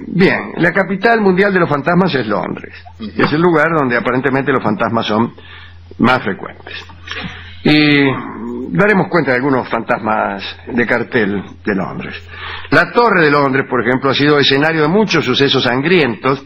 Bien, la capital mundial de los fantasmas es Londres. Es el lugar donde aparentemente los fantasmas son más frecuentes. Y daremos cuenta de algunos fantasmas de cartel de Londres. La Torre de Londres, por ejemplo, ha sido escenario de muchos sucesos sangrientos,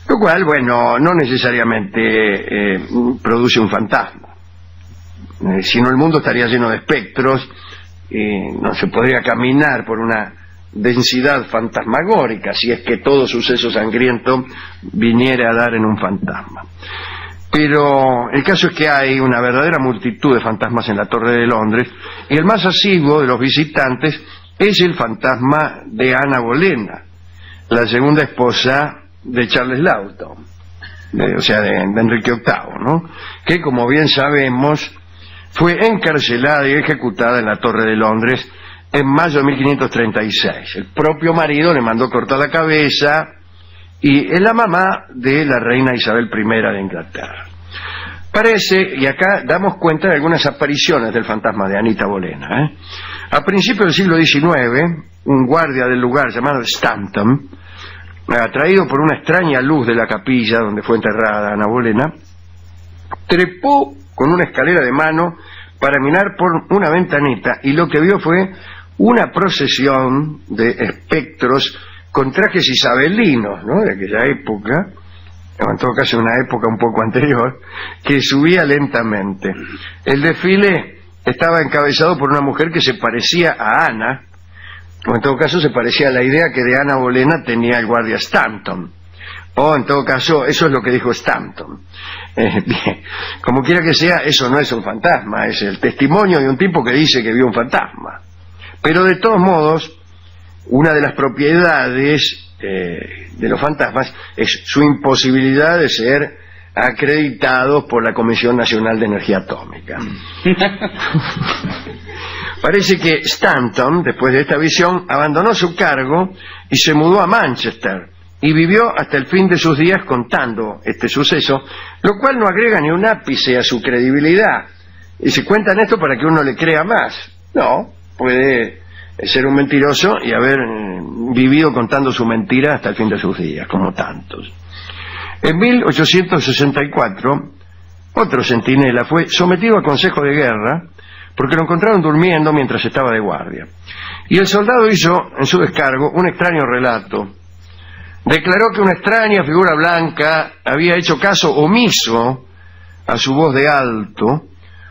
lo cual, bueno, no necesariamente produce un fantasma. Si no, el mundo estaría lleno de espectros y no se podría caminar por una densidad fantasmagórica si es que todo suceso sangriento viniera a dar en un fantasma. Pero el caso es que hay una verdadera multitud de fantasmas en la Torre de Londres, y el más asiduo de los visitantes es el fantasma de Ana Bolena, la segunda esposa de Charles Lawton, o sea, de Enrique VIII, ¿no? Que, como bien sabemos, fue encarcelada y ejecutada en la Torre de Londres en mayo de 1536. El propio marido le mandó cortar la cabeza, y es la mamá de la reina Isabel I de Inglaterra. Parece, y acá damos cuenta de algunas apariciones del fantasma de Anita Bolena. A principios del siglo XIX, un guardia del lugar llamado Stanton, atraído por una extraña luz de la capilla donde fue enterrada Ana Bolena, trepó con una escalera de mano para mirar por una ventanita, y lo que vio fue una procesión de espectros con trajes isabelinos, ¿no?, de aquella época, o en todo caso una época un poco anterior, que subía lentamente. El desfile estaba encabezado por una mujer que se parecía a Ana, o en todo caso se parecía a la idea que de Ana Bolena tenía el guardia Stanton, o en todo caso eso es lo que dijo Stanton. Bien, como quiera que sea, eso no es un fantasma, es el testimonio de un tipo que dice que vio un fantasma. Pero de todos modos, una de las propiedades de los fantasmas es su imposibilidad de ser acreditados por la Comisión Nacional de Energía Atómica. Parece que Stanton, después de esta visión, abandonó su cargo y se mudó a Manchester, y vivió hasta el fin de sus días contando este suceso, lo cual no agrega ni un ápice a su credibilidad. Y se cuentan esto para que uno le crea más. No, puede ser un mentiroso y haber vivido contando su mentira hasta el fin de sus días, como tantos. En 1864, otro centinela fue sometido a consejo de guerra porque lo encontraron durmiendo mientras estaba de guardia. Y el soldado hizo, en su descargo, un extraño relato. Declaró que una extraña figura blanca había hecho caso omiso a su voz de alto,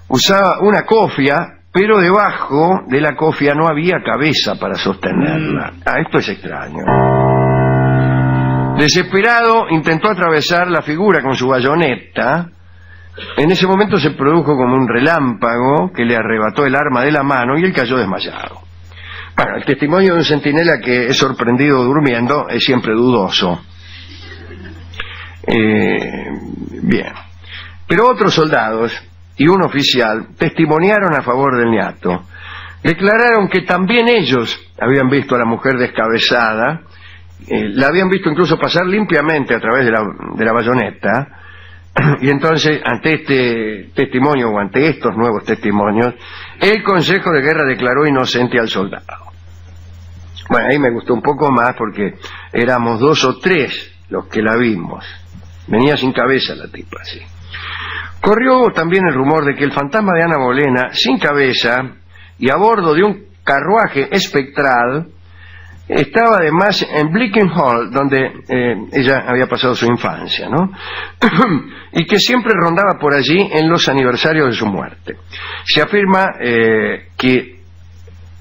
usaba una cofia, pero debajo de la cofia no había cabeza para sostenerla. Esto es extraño. Desesperado, intentó atravesar la figura con su bayoneta. En ese momento se produjo como un relámpago que le arrebató el arma de la mano y él cayó desmayado. Bueno, el testimonio de un centinela que es sorprendido durmiendo es siempre dudoso. Bien. Pero otros soldados y un oficial testimoniaron a favor del niato. Declararon que también ellos habían visto a la mujer descabezada, la habían visto incluso pasar limpiamente a través de la bayoneta, y entonces, ante este testimonio, o ante estos nuevos testimonios, el Consejo de Guerra declaró inocente al soldado. Bueno, ahí me gustó un poco más porque éramos 2 o 3 los que la vimos. Venía sin cabeza la tipa, sí. Corrió también el rumor de que el fantasma de Ana Bolena, sin cabeza y a bordo de un carruaje espectral, estaba además en Bleaking Hall, donde ella había pasado su infancia, ¿no? Y que siempre rondaba por allí en los aniversarios de su muerte. Se afirma que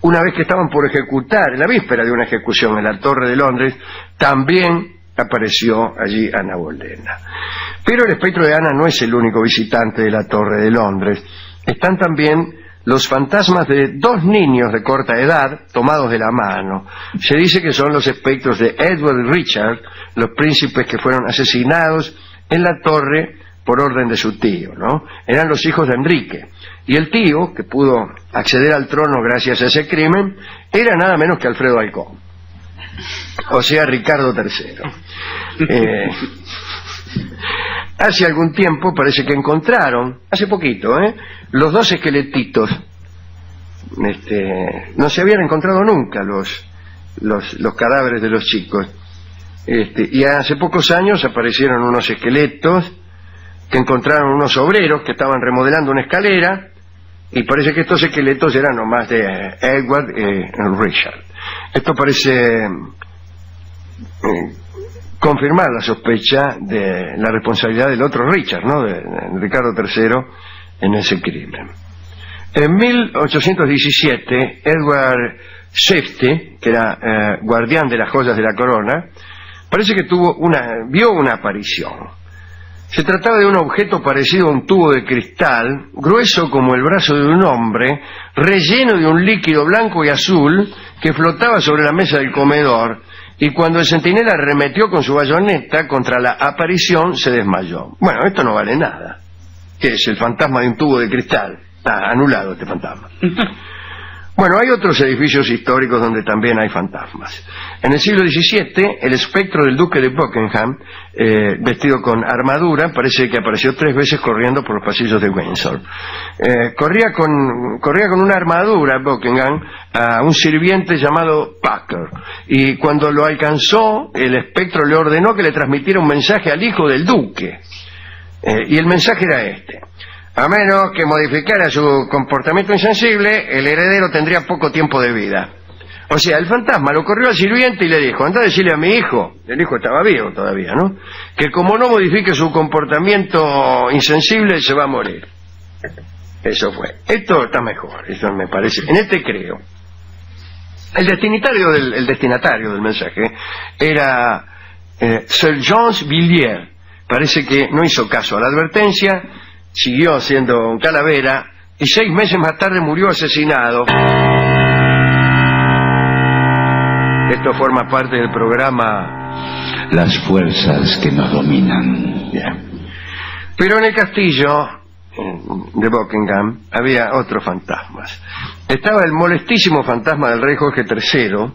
una vez que estaban por ejecutar, en la víspera de una ejecución en la Torre de Londres, también apareció allí Ana Bolena. Pero el espectro de Ana no es el único visitante de la Torre de Londres. Están también los fantasmas de 2 niños de corta edad tomados de la mano. Se dice que son los espectros de Edward y Richard, los príncipes que fueron asesinados en la torre por orden de su tío, ¿no? Eran los hijos de Enrique. Y el tío, que pudo acceder al trono gracias a ese crimen, era nada menos que Alfredo Alcón. O sea, Ricardo III. Hace algún tiempo parece que encontraron, hace poquito, los 2 esqueletitos. No se habían encontrado nunca los los cadáveres de los chicos. Y hace pocos años aparecieron unos esqueletos que encontraron unos obreros que estaban remodelando una escalera, y parece que estos esqueletos eran nomás de Edward y Richard. Esto parece confirmar la sospecha de la responsabilidad del otro Richard, ¿no?, de Ricardo III, en ese crimen. En 1817, Edward VII, que era guardián de las joyas de la corona, parece que vio una aparición. Se trataba de un objeto parecido a un tubo de cristal, grueso como el brazo de un hombre, relleno de un líquido blanco y azul que flotaba sobre la mesa del comedor, y cuando el centinela arremetió con su bayoneta contra la aparición, se desmayó. Bueno, esto no vale nada. ¿Qué es? El fantasma de un tubo de cristal. Anulado este fantasma. Bueno, hay otros edificios históricos donde también hay fantasmas. En el siglo XVII, el espectro del duque de Buckingham, vestido con armadura, parece que apareció 3 veces corriendo por los pasillos de Windsor. Corría con una armadura Buckingham a un sirviente llamado Packer, y cuando lo alcanzó, el espectro le ordenó que le transmitiera un mensaje al hijo del duque. Y el mensaje era este: a menos que modificara su comportamiento insensible, el heredero tendría poco tiempo de vida. O sea, el fantasma lo corrió al sirviente y le dijo: anda a decirle a mi hijo, el hijo estaba vivo todavía, ¿no?, que como no modifique su comportamiento insensible, se va a morir. Eso fue. Esto está mejor, eso me parece. En este creo. El destinatario del mensaje era Sir John Villiers. Parece que no hizo caso a la advertencia, siguió siendo un calavera, y 6 meses más tarde murió asesinado. Esto forma parte del programa Las fuerzas que nos dominan. Bien. Pero en el castillo de Buckingham había otros fantasmas. Estaba el molestísimo fantasma del rey Jorge III,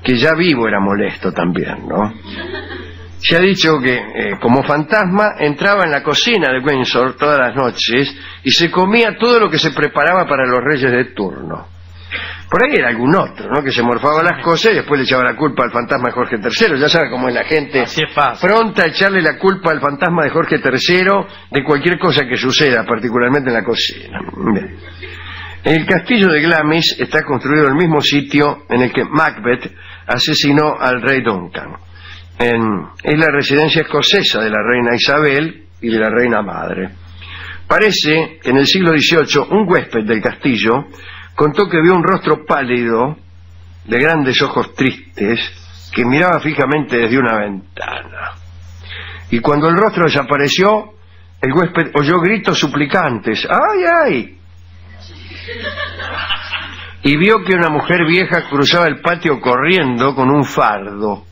que ya vivo era molesto también, ¿no? Se ha dicho que como fantasma entraba en la cocina de Windsor todas las noches y se comía todo lo que se preparaba para los reyes de turno. Por ahí era algún otro, ¿no?, que se morfaba las cosas y después le echaba la culpa al fantasma de Jorge III. Ya sabe cómo es la gente, pronta a echarle la culpa al fantasma de Jorge III de cualquier cosa que suceda, particularmente en la cocina. Bien. El castillo de Glamis está construido en el mismo sitio en el que Macbeth asesinó al rey Duncan. Es la residencia escocesa de la reina Isabel y de la reina madre. Parece que en el siglo XVIII un huésped del castillo contó que vio un rostro pálido, de grandes ojos tristes, que miraba fijamente desde una ventana. Y cuando el rostro desapareció, el huésped oyó gritos suplicantes: ¡ay, ay! Y vio que una mujer vieja cruzaba el patio corriendo con un fardo.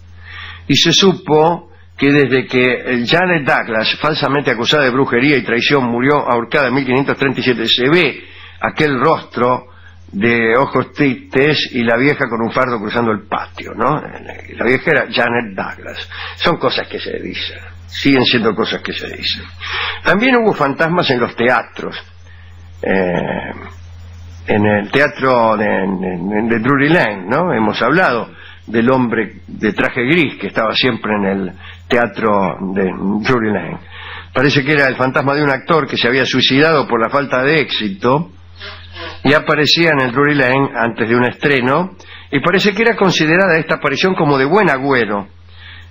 Y se supo que desde que Janet Douglas, falsamente acusada de brujería y traición, murió ahorcada en 1537, se ve aquel rostro de ojos tristes y la vieja con un fardo cruzando el patio, ¿no? La vieja era Janet Douglas. Son cosas que se dicen, siguen siendo cosas que se dicen. También hubo fantasmas en los teatros. En el teatro de Drury Lane, ¿no? Hemos hablado del hombre de traje gris que estaba siempre en el teatro de Drury Lane. Parece que era el fantasma de un actor que se había suicidado por la falta de éxito y aparecía en el Drury Lane antes de un estreno, y parece que era considerada esta aparición como de buen agüero.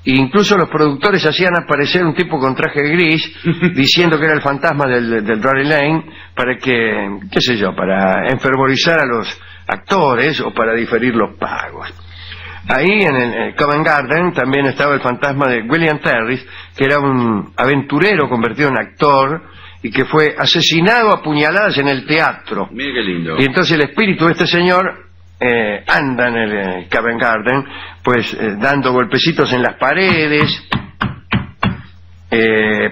E incluso los productores hacían aparecer un tipo con traje gris diciendo que era el fantasma del Drury Lane para que, qué sé yo, para enfervorizar a los actores o para diferir los pagos. Ahí en el Covent Garden también estaba el fantasma de William Terriss, que era un aventurero convertido en actor y que fue asesinado a puñaladas en el teatro. Mira qué lindo. Y entonces el espíritu de este señor anda en el Covent Garden, pues dando golpecitos en las paredes,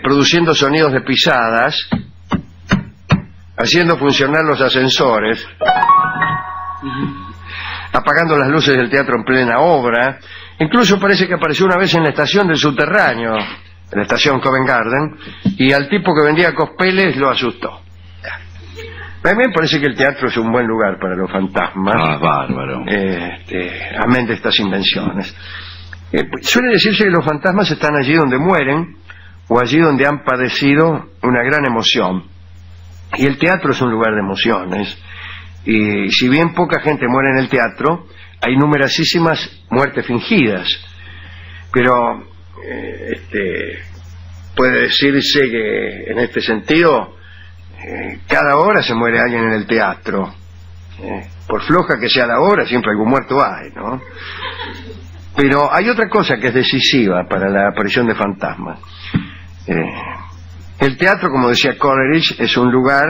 produciendo sonidos de pisadas, haciendo funcionar los ascensores, apagando las luces del teatro en plena obra. Incluso parece que apareció una vez en la estación del subterráneo, en la estación Covent Garden, y al tipo que vendía cospeles lo asustó. A mí me parece que el teatro es un buen lugar para los fantasmas. Ah, bárbaro. Amén de estas invenciones. Suele decirse que los fantasmas están allí donde mueren o allí donde han padecido una gran emoción. Y el teatro es un lugar de emociones. Y si bien poca gente muere en el teatro, hay numerosísimas muertes fingidas. Pero puede decirse que en este sentido cada hora se muere alguien en el teatro. Por floja que sea la hora, siempre algún muerto hay, ¿no? Pero hay otra cosa que es decisiva para la aparición de fantasmas. El teatro, como decía Coleridge, es un lugar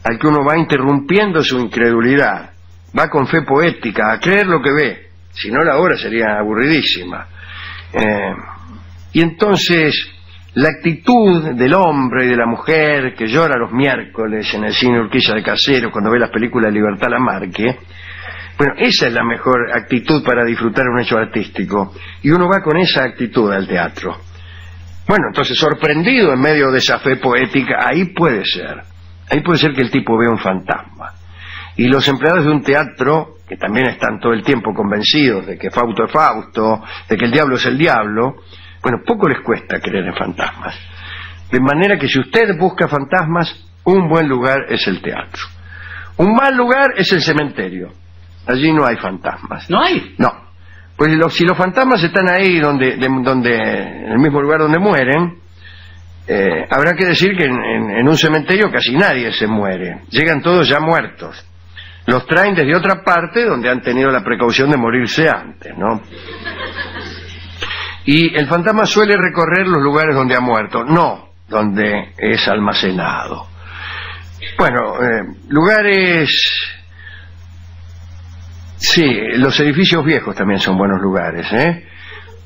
al que uno va interrumpiendo su incredulidad, va con fe poética a creer lo que ve, si no la obra sería aburridísima. Y entonces la actitud del hombre y de la mujer que llora los miércoles en el cine Urquiza de Casero cuando ve las películas de Libertad Lamarque, bueno, esa es la mejor actitud para disfrutar un hecho artístico, y uno va con esa actitud al teatro. Bueno, entonces, sorprendido en medio de esa fe poética, ahí puede ser que el tipo vea un fantasma. Y los empleados de un teatro, que también están todo el tiempo convencidos de que Fausto es Fausto, de que el diablo es el diablo, bueno, poco les cuesta creer en fantasmas. De manera que si usted busca fantasmas, un buen lugar es el teatro. Un mal lugar es el cementerio. Allí no hay fantasmas. ¿No hay? No. Pues si los fantasmas están ahí en el mismo lugar donde mueren, habrá que decir que en un cementerio casi nadie se muere. Llegan todos ya muertos. Los traen desde otra parte donde han tenido la precaución de morirse antes, ¿no? Y el fantasma suele recorrer los lugares donde ha muerto, no donde es almacenado. Bueno, lugares... Sí, los edificios viejos también son buenos lugares,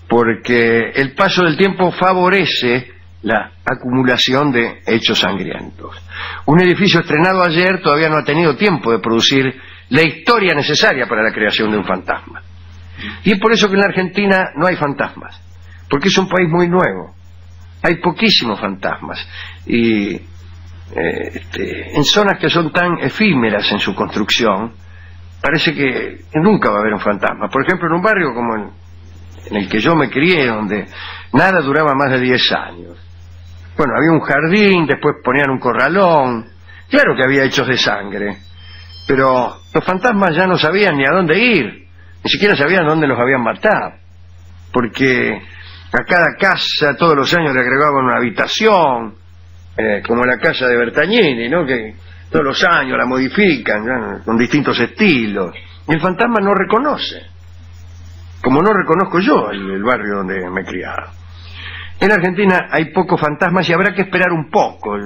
porque el paso del tiempo favorece la acumulación de hechos sangrientos. Un edificio estrenado ayer todavía no ha tenido tiempo de producir la historia necesaria para la creación de un fantasma. Y es por eso que en la Argentina no hay fantasmas, porque es un país muy nuevo. Hay poquísimos fantasmas y en zonas que son tan efímeras en su construcción, parece que nunca va a haber un fantasma. Por ejemplo, en un barrio como en el que yo me crié, donde nada duraba más de 10 años. Bueno, había un jardín, después ponían un corralón. Claro que había hechos de sangre, pero los fantasmas ya no sabían ni a dónde ir, ni siquiera sabían dónde los habían matado, porque a cada casa todos los años le agregaban una habitación, como la casa de Bertagnini, ¿no? Que todos los años la modifican, ¿no? Con distintos estilos. Y el fantasma no reconoce, como no reconozco yo el barrio donde me he criado. En Argentina hay pocos fantasmas y habrá que esperar un poco,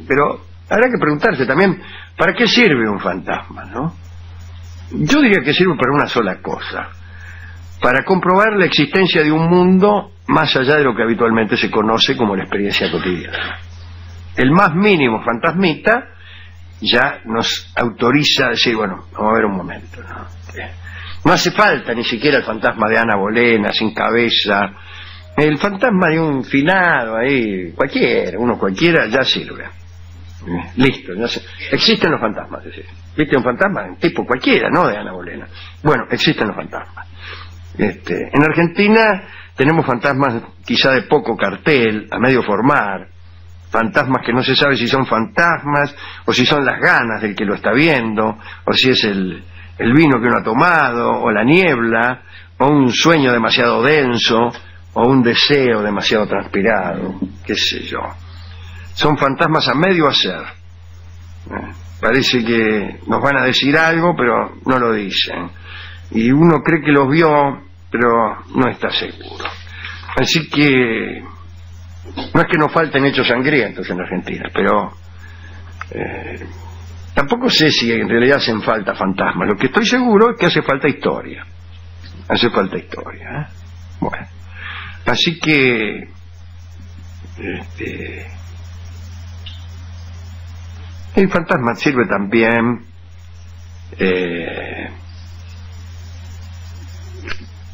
pero habrá que preguntarse también, ¿para qué sirve un fantasma, no? Yo diría que sirve para una sola cosa: para comprobar la existencia de un mundo más allá de lo que habitualmente se conoce como la experiencia cotidiana. El más mínimo fantasmita ya nos autoriza a decir, bueno, vamos a ver un momento, ¿no? No hace falta ni siquiera el fantasma de Ana Bolena, sin cabeza. El fantasma de un finado ahí, uno cualquiera, ya sirve. Listo, ya sé. Existen los fantasmas, es decir. ¿Viste un fantasma? Un tipo cualquiera, no de Ana Bolena. Bueno, existen los fantasmas. En Argentina tenemos fantasmas quizá de poco cartel, a medio formar. Fantasmas que no se sabe si son fantasmas o si son las ganas del que lo está viendo, o si es el vino que uno ha tomado, o la niebla, o un sueño demasiado denso, o un deseo demasiado transpirado, qué sé yo. Son fantasmas a medio hacer. Parece que nos van a decir algo, pero no lo dicen. Y uno cree que los vio, pero no está seguro. Así que no es que nos falten hechos sangrientos en Argentina, pero tampoco sé si en realidad hacen falta fantasmas. Lo que estoy seguro es que hace falta historia. Hace falta historia, Bueno, así que el fantasma sirve también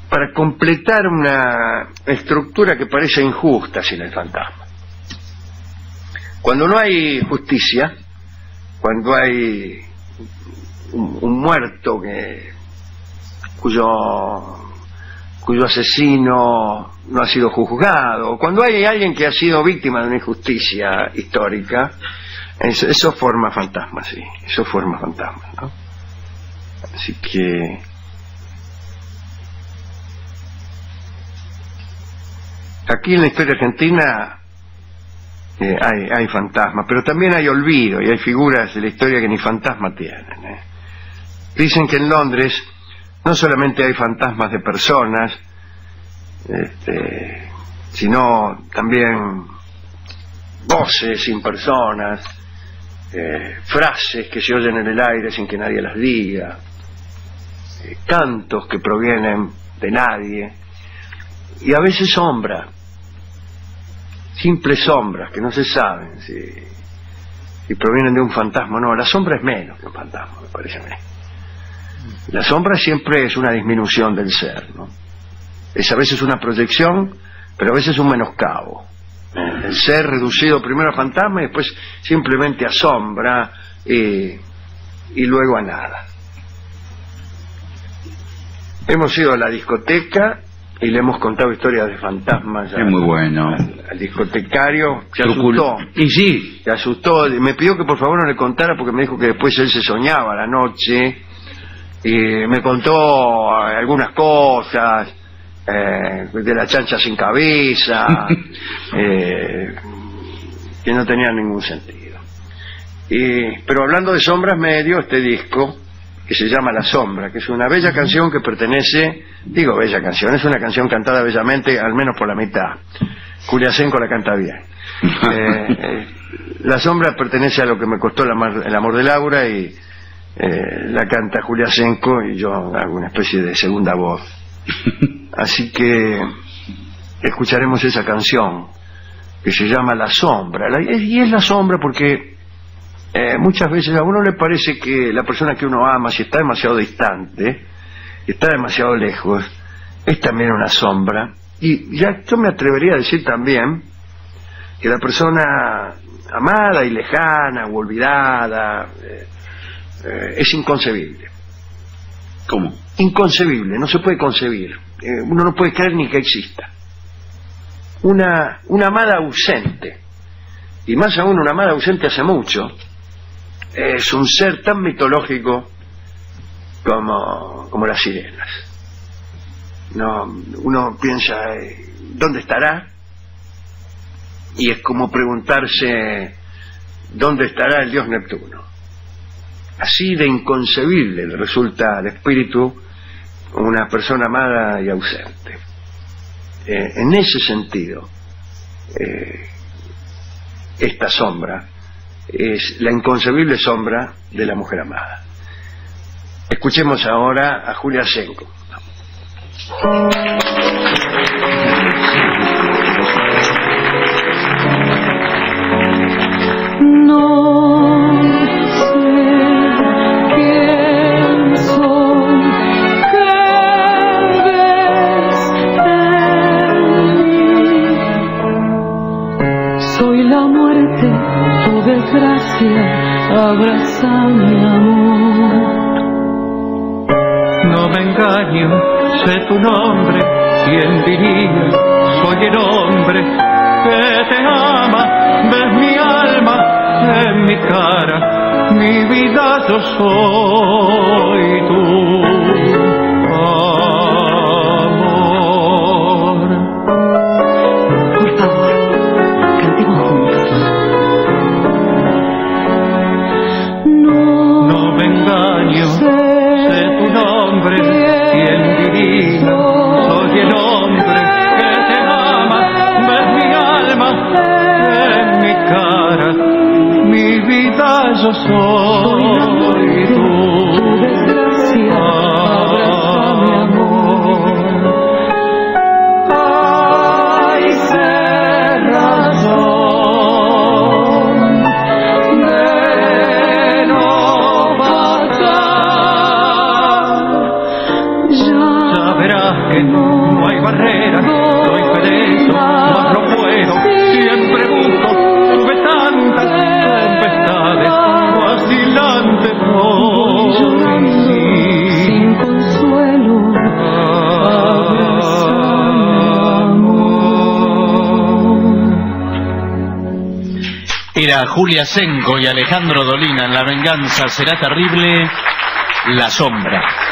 para completar una estructura que parece injusta sin el fantasma. Cuando no hay justicia, cuando hay un muerto cuyo asesino no ha sido juzgado, cuando hay alguien que ha sido víctima de una injusticia histórica, eso forma fantasmas, sí, eso forma fantasmas, ¿no? Así que aquí en la historia argentina hay fantasmas, pero también hay olvido y hay figuras de la historia que ni fantasma tienen, ¿eh? Dicen que en Londres no solamente hay fantasmas de personas, sino también voces sin personas, frases que se oyen en el aire sin que nadie las diga, cantos que provienen de nadie, y a veces sombras, simples sombras que no se saben si provienen de un fantasma o no. La sombra es menos que un fantasma, me parece a mí. La sombra siempre es una disminución del ser, ¿no? Es a veces una proyección, pero a veces un menoscabo. El ser reducido primero a fantasma y después simplemente a sombra y luego a nada. Hemos ido a la discoteca y le hemos contado historias de fantasmas muy bueno. al discotecario. Se asustó. Y sí. Se asustó. Me pidió que por favor no le contara porque me dijo que después él se soñaba a la noche. Y me contó algunas cosas de la chancha sin cabeza que no tenían ningún sentido. Pero hablando de sombras, me dio este disco que se llama La Sombra, que es una bella canción que pertenece, digo bella canción, es una canción cantada bellamente, al menos por la mitad. Julia Senko la canta bien. La Sombra pertenece a Lo que me costó el amor de Laura y la canta Julia Senko y yo hago una especie de segunda voz. Así que escucharemos esa canción que se llama La Sombra. Y es la sombra porque muchas veces a uno le parece que la persona que uno ama, si está demasiado distante, está demasiado lejos, es también una sombra. Y ya yo me atrevería a decir también que la persona amada y lejana o olvidada es inconcebible. ¿Cómo? Inconcebible, no se puede concebir. Uno no puede creer ni que exista. Una amada ausente, y más aún una amada ausente hace mucho, es un ser tan mitológico como las sirenas. Uno piensa, ¿dónde estará? Y es como preguntarse, ¿dónde estará el dios Neptuno? Así de inconcebible le resulta al espíritu una persona amada y ausente. En ese sentido, esta sombra es la inconcebible sombra de la mujer amada. Escuchemos ahora a Julia Senko. Abraza mi amor. No me engaño, sé tu nombre. ¿Quién diría? Soy el hombre que te ama. Ves mi alma en mi cara. Mi vida yo soy tú. Amor. Por favor, cantemos juntos. No me engaño, sé tu nombre, ¿quién diría? Soy el hombre que te ama, ves mi alma en mi cara, mi vida yo soy tú. Desgracia, abraza mi amor. Ay, sé razón. No hay barreras, soy feliz, mas no puedo. Siempre busco, tuve tantas tempestades, así Era Julia Senco y Alejandro Dolina en La venganza será terrible, La sombra.